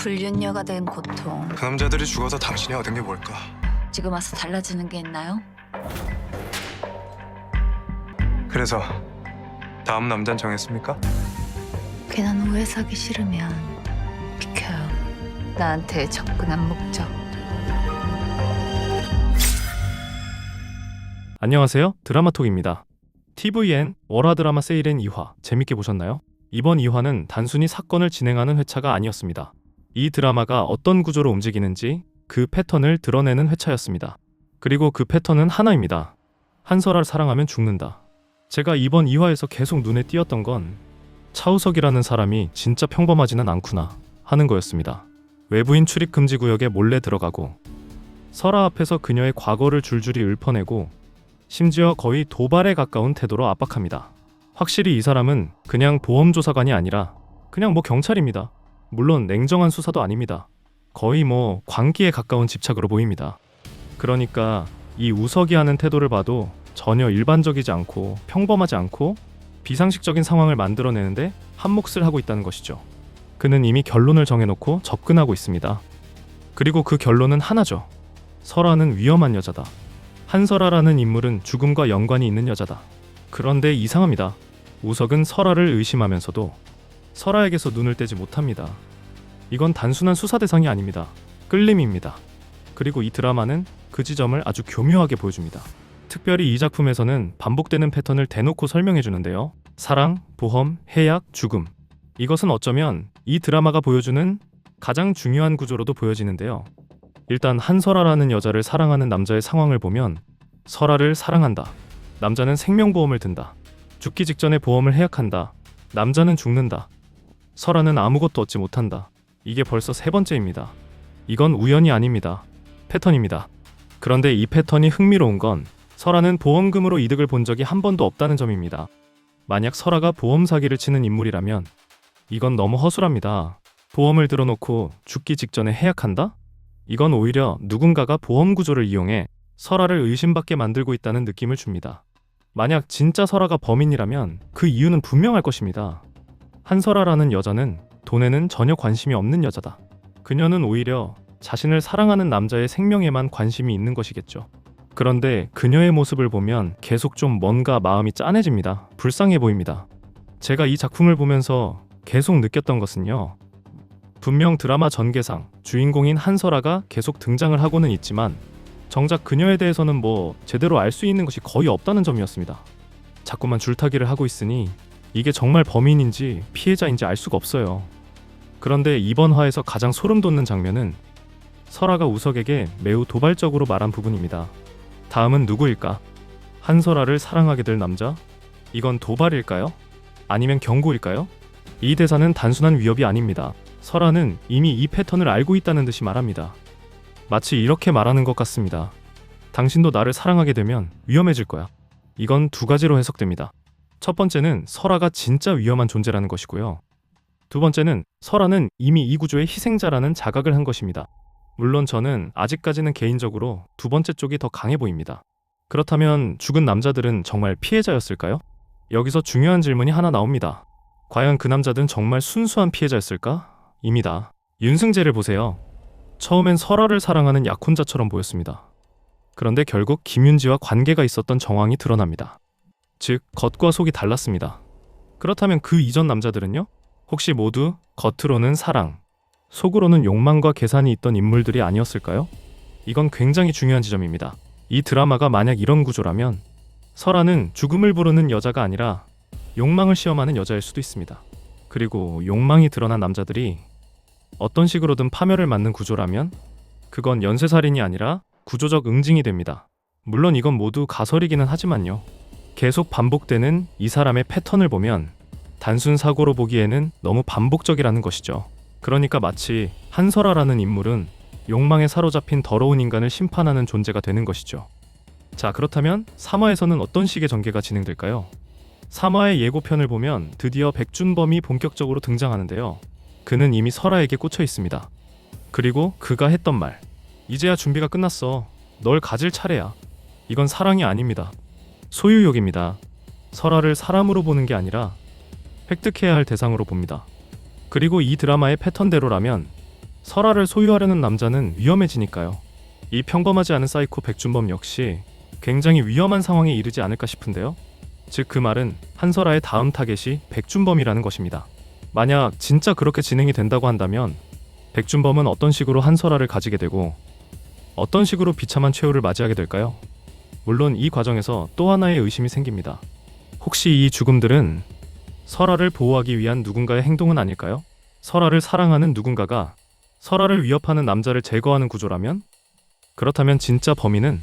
불륜녀가 된 고통. 그 남자들이 죽어서 당신이 얻은 게 뭘까? 지금 와서 달라지는 게 있나요? 그래서 다음 남잔 정했습니까? 괜한 오해 사기 싫으면 비켜요. 나한테 접근한 목적. 안녕하세요. 드라마톡입니다. TVN 월화 드라마 세일엔 2화 재밌게 보셨나요? 이번 2화는 단순히 사건을 진행하는 회차가 아니었습니다. 이 드라마가 어떤 구조로 움직이는지 그 패턴을 드러내는 회차였습니다. 그리고 그 패턴은 하나입니다. 한설아를 사랑하면 죽는다. 제가 이번 2화에서 계속 눈에 띄었던 건 차우석이라는 사람이 진짜 평범하지는 않구나 하는 거였습니다. 외부인 출입 금지 구역에 몰래 들어가고 설아 앞에서 그녀의 과거를 줄줄이 읊어내고 심지어 거의 도발에 가까운 태도로 압박합니다. 확실히 이 사람은 그냥 보험조사관이 아니라 그냥 경찰입니다. 물론 냉정한 수사도 아닙니다. 거의 광기에 가까운 집착으로 보입니다. 그러니까 이 우석이 하는 태도를 봐도 전혀 일반적이지 않고 평범하지 않고 비상식적인 상황을 만들어내는데 한몫을 하고 있다는 것이죠. 그는 이미 결론을 정해놓고 접근하고 있습니다. 그리고 그 결론은 하나죠. 설아는 위험한 여자다. 한설아라는 인물은 죽음과 연관이 있는 여자다. 그런데 이상합니다. 우석은 설아를 의심하면서도 설아에게서 눈을 떼지 못합니다. 이건 단순한 수사 대상이 아닙니다. 끌림입니다. 그리고 이 드라마는 그 지점을 아주 교묘하게 보여줍니다. 특별히 이 작품에서는 반복되는 패턴을 대놓고 설명해주는데요. 사랑, 보험, 해약, 죽음. 이것은 어쩌면 이 드라마가 보여주는 가장 중요한 구조로도 보여지는데요. 일단 한설아라는 여자를 사랑하는 남자의 상황을 보면 설아를 사랑한다. 남자는 생명보험을 든다. 죽기 직전에 보험을 해약한다. 남자는 죽는다. 설아는 아무것도 얻지 못한다. 이게 벌써 세 번째입니다. 이건 우연이 아닙니다. 패턴입니다. 그런데 이 패턴이 흥미로운 건 설아는 보험금으로 이득을 본 적이 한 번도 없다는 점입니다. 만약 설아가 보험 사기를 치는 인물이라면 이건 너무 허술합니다. 보험을 들어놓고 죽기 직전에 해약한다? 이건 오히려 누군가가 보험 구조를 이용해 설아를 의심받게 만들고 있다는 느낌을 줍니다. 만약 진짜 설아가 범인이라면 그 이유는 분명할 것입니다. 한설아라는 여자는 돈에는 전혀 관심이 없는 여자다. 그녀는 오히려 자신을 사랑하는 남자의 생명에만 관심이 있는 것이겠죠. 그런데 그녀의 모습을 보면 계속 좀 뭔가 마음이 짠해집니다. 불쌍해 보입니다. 제가 이 작품을 보면서 계속 느꼈던 것은요. 분명 드라마 전개상 주인공인 한설아가 계속 등장을 하고는 있지만 정작 그녀에 대해서는 제대로 알 수 있는 것이 거의 없다는 점이었습니다. 자꾸만 줄타기를 하고 있으니 이게 정말 범인인지 피해자인지 알 수가 없어요. 그런데 이번 화에서 가장 소름 돋는 장면은 설아가 우석에게 매우 도발적으로 말한 부분입니다. 다음은 누구일까? 한설아를 사랑하게 될 남자? 이건 도발일까요? 아니면 경고일까요? 이 대사는 단순한 위협이 아닙니다. 설아는 이미 이 패턴을 알고 있다는 듯이 말합니다. 마치 이렇게 말하는 것 같습니다. 당신도 나를 사랑하게 되면 위험해질 거야. 이건 두 가지로 해석됩니다. 첫 번째는 설아가 진짜 위험한 존재라는 것이고요. 두 번째는 설아는 이미 이 구조의 희생자라는 자각을 한 것입니다. 물론 저는 아직까지는 개인적으로 두 번째 쪽이 더 강해 보입니다. 그렇다면 죽은 남자들은 정말 피해자였을까요? 여기서 중요한 질문이 하나 나옵니다. 과연 그 남자들은 정말 순수한 피해자였을까? 입니다. 윤승재를 보세요. 처음엔 설아를 사랑하는 약혼자처럼 보였습니다. 그런데 결국 김윤지와 관계가 있었던 정황이 드러납니다. 즉, 겉과 속이 달랐습니다. 그렇다면 그 이전 남자들은요? 혹시 모두 겉으로는 사랑, 속으로는 욕망과 계산이 있던 인물들이 아니었을까요? 이건 굉장히 중요한 지점입니다. 이 드라마가 만약 이런 구조라면 설아는 죽음을 부르는 여자가 아니라 욕망을 시험하는 여자일 수도 있습니다. 그리고 욕망이 드러난 남자들이 어떤 식으로든 파멸을 맞는 구조라면 그건 연쇄살인이 아니라 구조적 응징이 됩니다. 물론 이건 모두 가설이기는 하지만요. 계속 반복되는 이 사람의 패턴을 보면 단순 사고로 보기에는 너무 반복적이라는 것이죠. 그러니까 마치 한설아라는 인물은 욕망에 사로잡힌 더러운 인간을 심판하는 존재가 되는 것이죠. 자, 그렇다면 3화에서는 어떤 식의 전개가 진행될까요? 3화의 예고편을 보면 드디어 백준범이 본격적으로 등장하는데요. 그는 이미 설아에게 꽂혀 있습니다. 그리고 그가 했던 말, 이제야 준비가 끝났어. 널 가질 차례야. 이건 사랑이 아닙니다. 소유욕입니다. 설아를 사람으로 보는 게 아니라 획득해야 할 대상으로 봅니다. 그리고 이 드라마의 패턴대로라면 설아를 소유하려는 남자는 위험해지니까요. 이 평범하지 않은 사이코 백준범 역시 굉장히 위험한 상황에 이르지 않을까 싶은데요. 즉 그 말은 한설아의 다음 타겟이 백준범이라는 것입니다. 만약 진짜 그렇게 진행이 된다고 한다면 백준범은 어떤 식으로 한설아를 가지게 되고 어떤 식으로 비참한 최후를 맞이하게 될까요? 물론 이 과정에서 또 하나의 의심이 생깁니다. 혹시 이 죽음들은 설아를 보호하기 위한 누군가의 행동은 아닐까요? 설아를 사랑하는 누군가가 설아를 위협하는 남자를 제거하는 구조라면? 그렇다면 진짜 범인은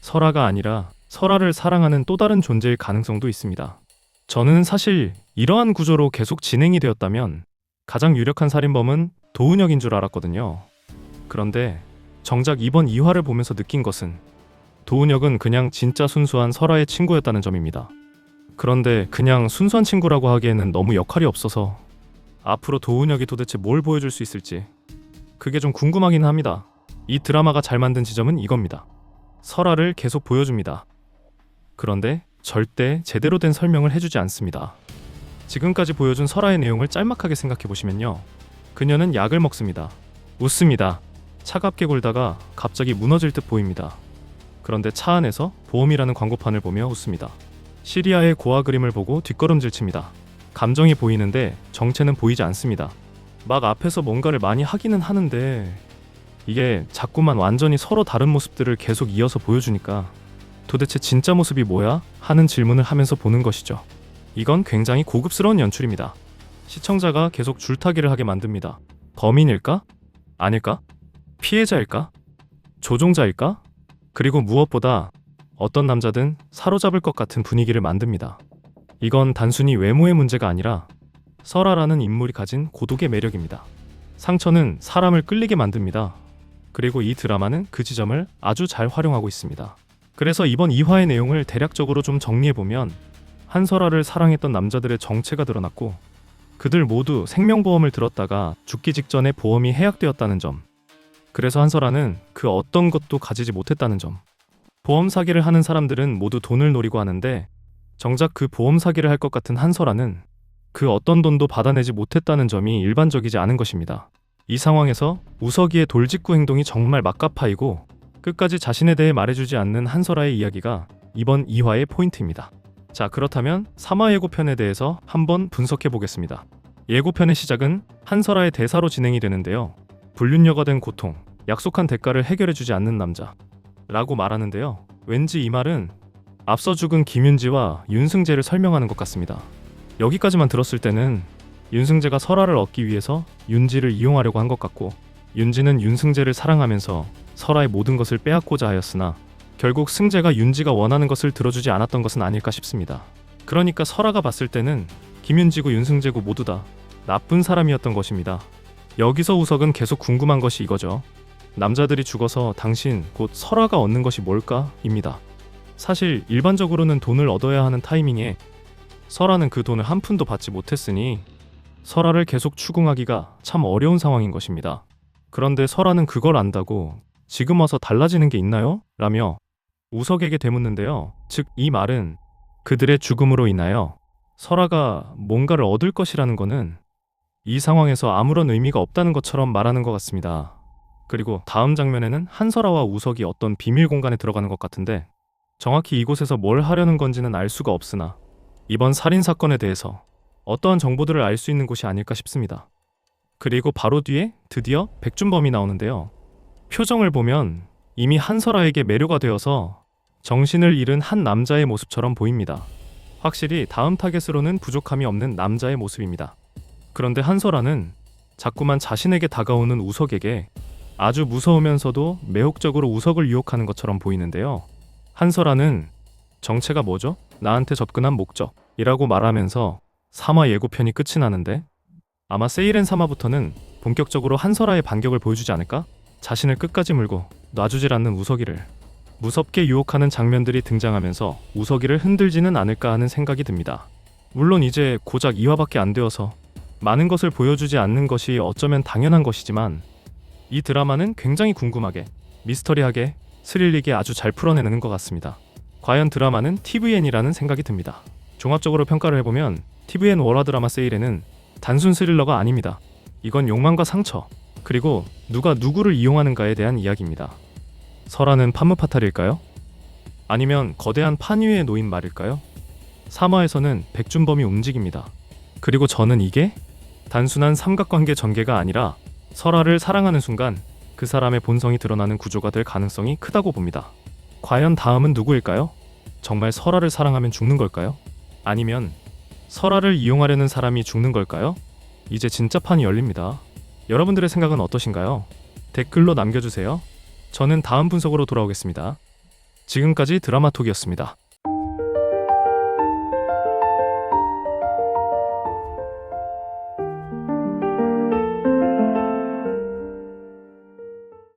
설아가 아니라 설아를 사랑하는 또 다른 존재일 가능성도 있습니다. 저는 사실 이러한 구조로 계속 진행이 되었다면 가장 유력한 살인범은 도은혁인 줄 알았거든요. 그런데 정작 이번 2화를 보면서 느낀 것은 도은혁은 그냥 진짜 순수한 설아의 친구였다는 점입니다. 그런데 그냥 순수한 친구라고 하기에는 너무 역할이 없어서 앞으로 도은혁이 도대체 뭘 보여줄 수 있을지 그게 좀 궁금하긴 합니다. 이 드라마가 잘 만든 지점은 이겁니다. 설아를 계속 보여줍니다. 그런데 절대 제대로 된 설명을 해주지 않습니다. 지금까지 보여준 설아의 내용을 짤막하게 생각해보시면요. 그녀는 약을 먹습니다. 웃습니다. 차갑게 굴다가 갑자기 무너질 듯 보입니다. 그런데 차 안에서 보험이라는 광고판을 보며 웃습니다. 시리아의 고아 그림을 보고 뒷걸음질 칩니다. 감정이 보이는데 정체는 보이지 않습니다. 막 앞에서 뭔가를 많이 하기는 하는데 이게 자꾸만 완전히 서로 다른 모습들을 계속 이어서 보여주니까 도대체 진짜 모습이 뭐야? 하는 질문을 하면서 보는 것이죠. 이건 굉장히 고급스러운 연출입니다. 시청자가 계속 줄타기를 하게 만듭니다. 범인일까? 아닐까? 피해자일까? 조종자일까? 그리고 무엇보다 어떤 남자든 사로잡을 것 같은 분위기를 만듭니다. 이건 단순히 외모의 문제가 아니라 설아라는 인물이 가진 고독의 매력입니다. 상처는 사람을 끌리게 만듭니다. 그리고 이 드라마는 그 지점을 아주 잘 활용하고 있습니다. 그래서 이번 2화의 내용을 대략적으로 좀 정리해보면 한설아를 사랑했던 남자들의 정체가 드러났고 그들 모두 생명보험을 들었다가 죽기 직전에 보험이 해약되었다는 점, 그래서 한설아는 그 어떤 것도 가지지 못했다는 점, 보험 사기를 하는 사람들은 모두 돈을 노리고 하는데 정작 그 보험 사기를 할 것 같은 한설아는 그 어떤 돈도 받아내지 못했다는 점이 일반적이지 않은 것입니다. 이 상황에서 우석이의 돌직구 행동이 정말 막가파이고 끝까지 자신에 대해 말해주지 않는 한설아의 이야기가 이번 2화의 포인트입니다. 자, 그렇다면 3화 예고편에 대해서 한번 분석해 보겠습니다. 예고편의 시작은 한설아의 대사로 진행이 되는데요. 불륜녀가 된 고통, 약속한 대가를 해결해주지 않는 남자 라고 말하는데요. 왠지 이 말은 앞서 죽은 김윤지와 윤승재를 설명하는 것 같습니다. 여기까지만 들었을 때는 윤승재가 설아를 얻기 위해서 윤지를 이용하려고 한 것 같고 윤지는 윤승재를 사랑하면서 설아의 모든 것을 빼앗고자 하였으나 결국 승재가 윤지가 원하는 것을 들어주지 않았던 것은 아닐까 싶습니다. 그러니까 설아가 봤을 때는 김윤지고 윤승재고 모두 다 나쁜 사람이었던 것입니다. 여기서 우석은 계속 궁금한 것이 이거죠. 남자들이 죽어서 당신 곧 설아가 얻는 것이 뭘까? 입니다. 사실 일반적으로는 돈을 얻어야 하는 타이밍에 설아는 그 돈을 한 푼도 받지 못했으니 설아를 계속 추궁하기가 참 어려운 상황인 것입니다. 그런데 설아는 그걸 안다고 지금 와서 달라지는 게 있나요? 라며 우석에게 되묻는데요. 즉 이 말은 그들의 죽음으로 인하여 설아가 뭔가를 얻을 것이라는 거는 이 상황에서 아무런 의미가 없다는 것처럼 말하는 것 같습니다. 그리고 다음 장면에는 한설아와 우석이 어떤 비밀 공간에 들어가는 것 같은데 정확히 이곳에서 뭘 하려는 건지는 알 수가 없으나 이번 살인사건에 대해서 어떠한 정보들을 알 수 있는 곳이 아닐까 싶습니다. 그리고 바로 뒤에 드디어 백준범이 나오는데요. 표정을 보면 이미 한설아에게 매료가 되어서 정신을 잃은 한 남자의 모습처럼 보입니다. 확실히 다음 타겟으로는 부족함이 없는 남자의 모습입니다. 그런데 한설아는 자꾸만 자신에게 다가오는 우석에게 아주 무서우면서도 매혹적으로 우석을 유혹하는 것처럼 보이는데요. 한설아는 정체가 뭐죠? 나한테 접근한 목적이라고 말하면서 3화 예고편이 끝이 나는데 아마 세이렌 3화부터는 본격적으로 한설아의 반격을 보여주지 않을까? 자신을 끝까지 물고 놔주질 않는 우석이를 무섭게 유혹하는 장면들이 등장하면서 우석이를 흔들지는 않을까 하는 생각이 듭니다. 물론 이제 고작 2화밖에 안 되어서 많은 것을 보여주지 않는 것이 어쩌면 당연한 것이지만 이 드라마는 굉장히 궁금하게, 미스터리하게, 스릴리게 아주 잘 풀어내는 것 같습니다. 과연 드라마는 TVN이라는 생각이 듭니다. 종합적으로 평가를 해보면 TVN 월화 드라마 세일에는 단순 스릴러가 아닙니다. 이건 욕망과 상처, 그리고 누가 누구를 이용하는가에 대한 이야기입니다. 설아는 판무파탈일까요? 아니면 거대한 판 위에 놓인 말일까요? 3화에서는 백준범이 움직입니다. 그리고 저는 이게 단순한 삼각관계 전개가 아니라 설아를 사랑하는 순간 그 사람의 본성이 드러나는 구조가 될 가능성이 크다고 봅니다. 과연 다음은 누구일까요? 정말 설아를 사랑하면 죽는 걸까요? 아니면 설아를 이용하려는 사람이 죽는 걸까요? 이제 진짜 판이 열립니다. 여러분들의 생각은 어떠신가요? 댓글로 남겨주세요. 저는 다음 분석으로 돌아오겠습니다. 지금까지 드라마톡이었습니다.